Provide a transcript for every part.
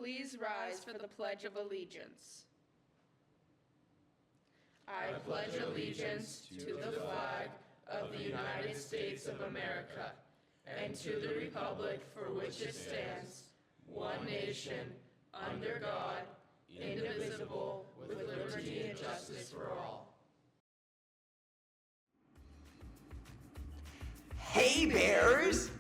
Please rise for the Pledge of Allegiance. I pledge allegiance to the flag of the United States of America and to the republic for which it stands, one nation, under God, indivisible, with liberty and justice for all. Hey Bears!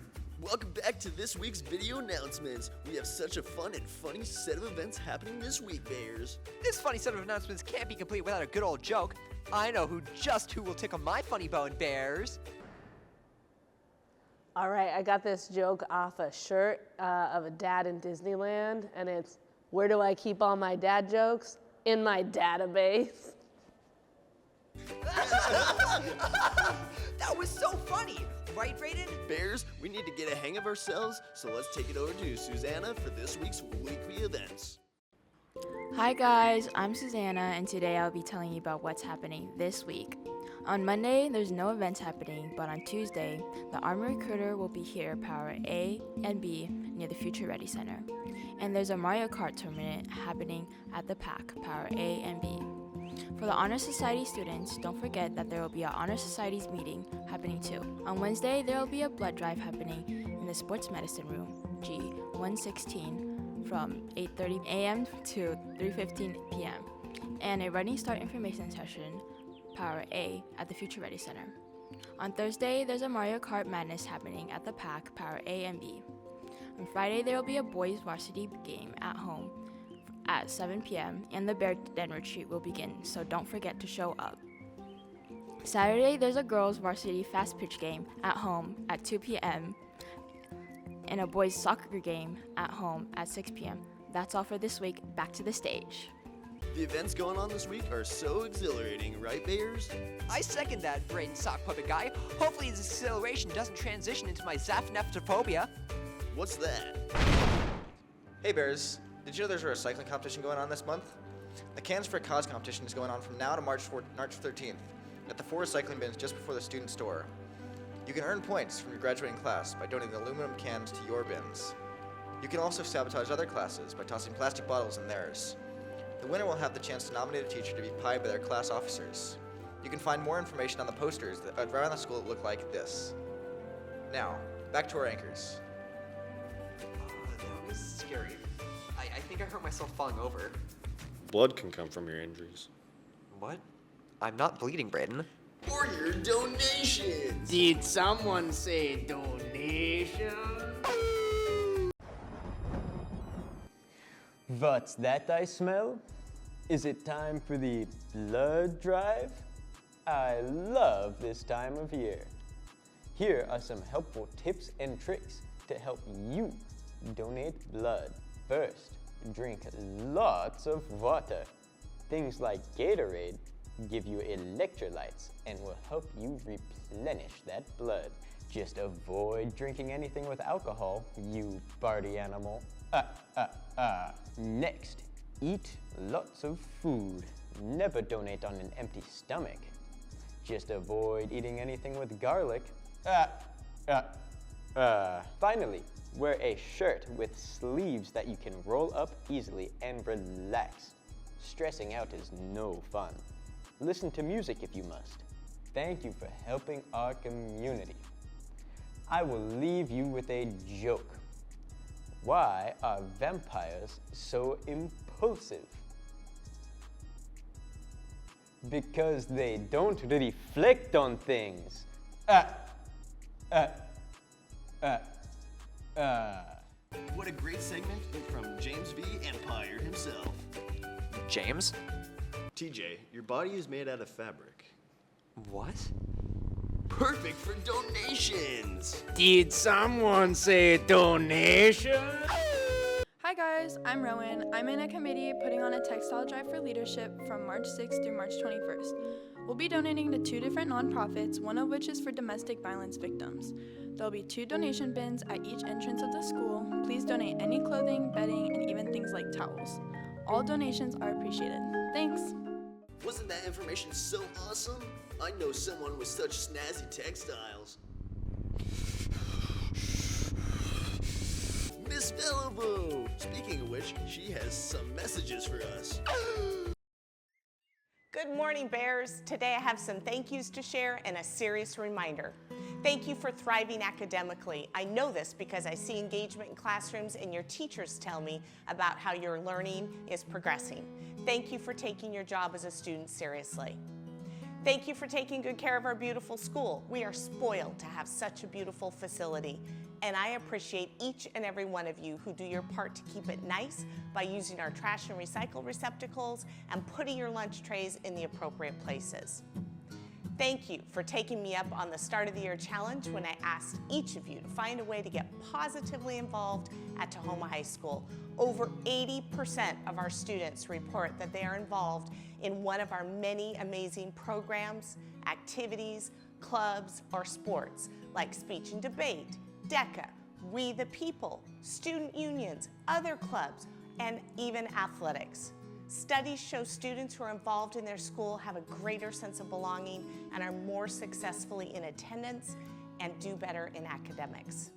Welcome back to this week's video announcements. We have such a fun and funny set of events happening this week, Bears. This funny set of announcements can't be complete without a good old joke. I know who will tickle my funny bone, Bears. All right, I got this joke off a shirt of a dad in Disneyland, and it's, where do I keep all my dad jokes? In my database. That was so funny, right, Brayden? Bears, we need to get a hang of ourselves, so let's take it over to Susanna for this week's weekly events. Hi guys, I'm Susanna, and today I'll be telling you about what's happening this week. On Monday, there's no events happening, but on Tuesday, the Army Recruiter will be here, Power A and B, near the Future Ready Center. And there's a Mario Kart tournament happening at the PAC, Power A and B. For the Honor Society students, don't forget that there will be an Honor Society's meeting happening too. On Wednesday, there will be a blood drive happening in the Sports Medicine Room, G116, from 8:30 a.m. to 3:15 p.m. and a Running Start information session, Power A, at the Future Ready Center. On Thursday, there's a Mario Kart Madness happening at the PAC, Power A and B. On Friday, there will be a boys varsity game at home at 7 p.m. and the Bear Den Retreat will begin, so don't forget to show up. Saturday, there's a girls varsity fast pitch game at home at 2 p.m. and a boys soccer game at home at 6 p.m. That's all for this week. Back to the stage. The events going on this week are so exhilarating, right, Bears? I second that, Brayden Sock Puppet Guy. Hopefully this exhilaration doesn't transition into my zaphneptophobia. What's that? Hey Bears, did you know there's a recycling competition going on this month? The Cans for a Cause competition is going on from now to March 13th at the 4 recycling bins just before the student store. You can earn points from your graduating class by donating aluminum cans to your bins. You can also sabotage other classes by tossing plastic bottles in theirs. The winner will have the chance to nominate a teacher to be pied by their class officers. You can find more information on the posters that around the school that look like this. Now, back to our anchors. That was scary. I think I hurt myself falling over. Blood can come from your injuries. What? I'm not bleeding, Brayden. Or your donations! Did someone say donation? What's that I smell? Is it time for the blood drive? I love this time of year. Here are some helpful tips and tricks to help you donate blood. First, drink lots of water. Things like Gatorade give you electrolytes and will help you replenish that blood. Just avoid drinking anything with alcohol, you party animal. Next, eat lots of food. Never donate on an empty stomach. Just avoid eating anything with garlic. Finally, wear a shirt with sleeves that you can roll up easily and relax. Stressing out is no fun. Listen to music if you must. Thank you for helping our community. I will leave you with a joke. Why are vampires so impulsive? Because they don't reflect on things. What a great segment from James V. Empire himself. James? TJ, your body is made out of fabric. What? Perfect for donations! Did someone say donation? Hi guys, I'm Rowan. I'm in a committee putting on a textile drive for leadership from March 6th through March 21st. We'll be donating to 2 different nonprofits, one of which is for domestic violence victims. There'll be 2 donation bins at each entrance of the school. Please donate any clothing, bedding, and even things like towels. All donations are appreciated. Thanks! Wasn't that information so awesome? I know someone with such snazzy textiles. Miss Bellevue! Speaking of which, she some messages for us. Good morning, Bears. Today I have some thank yous to share and a serious reminder. Thank you for thriving academically. I know this because I see engagement in classrooms and your teachers tell me about how your learning is progressing. Thank you for taking your job as a student seriously. Thank you for taking good care of our beautiful school. We are spoiled to have such a beautiful facility. And I appreciate each and every one of you who do your part to keep it nice by using our trash and recycle receptacles and putting your lunch trays in the appropriate places. Thank you for taking me up on the start of the year challenge when I asked each of you to find a way to get positively involved at Tahoma High School. Over 80% of our students report that they are involved in one of our many amazing programs, activities, clubs, or sports like speech and debate, DECA, We the People, student unions, other clubs, and even athletics. Studies show students who are involved in their school have a greater sense of belonging and are more successfully in attendance and do better in academics.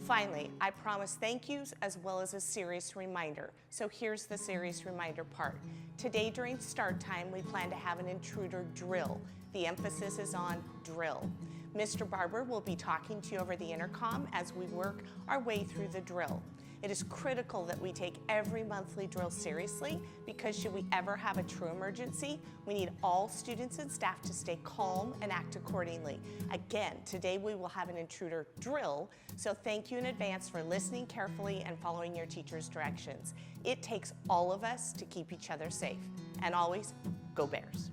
Finally, I promise thank yous as well as a serious reminder. So here's the serious reminder part. Today during start time, we plan to have an intruder drill. The emphasis is on drill. Mr. Barber will be talking to you over the intercom as we work our way through the drill. It is critical that we take every monthly drill seriously because should we ever have a true emergency, we need all students and staff to stay calm and act accordingly. Again, today we will have an intruder drill, so thank you in advance for listening carefully and following your teacher's directions. It takes all of us to keep each other safe. And always, go Bears.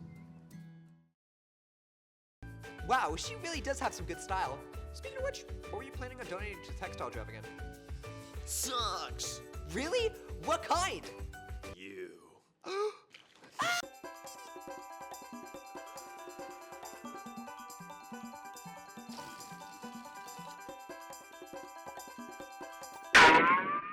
Wow, she really does have some good style. Speaking of which, what were you planning on donating to the textile drive again? Socks. Really? What kind? You.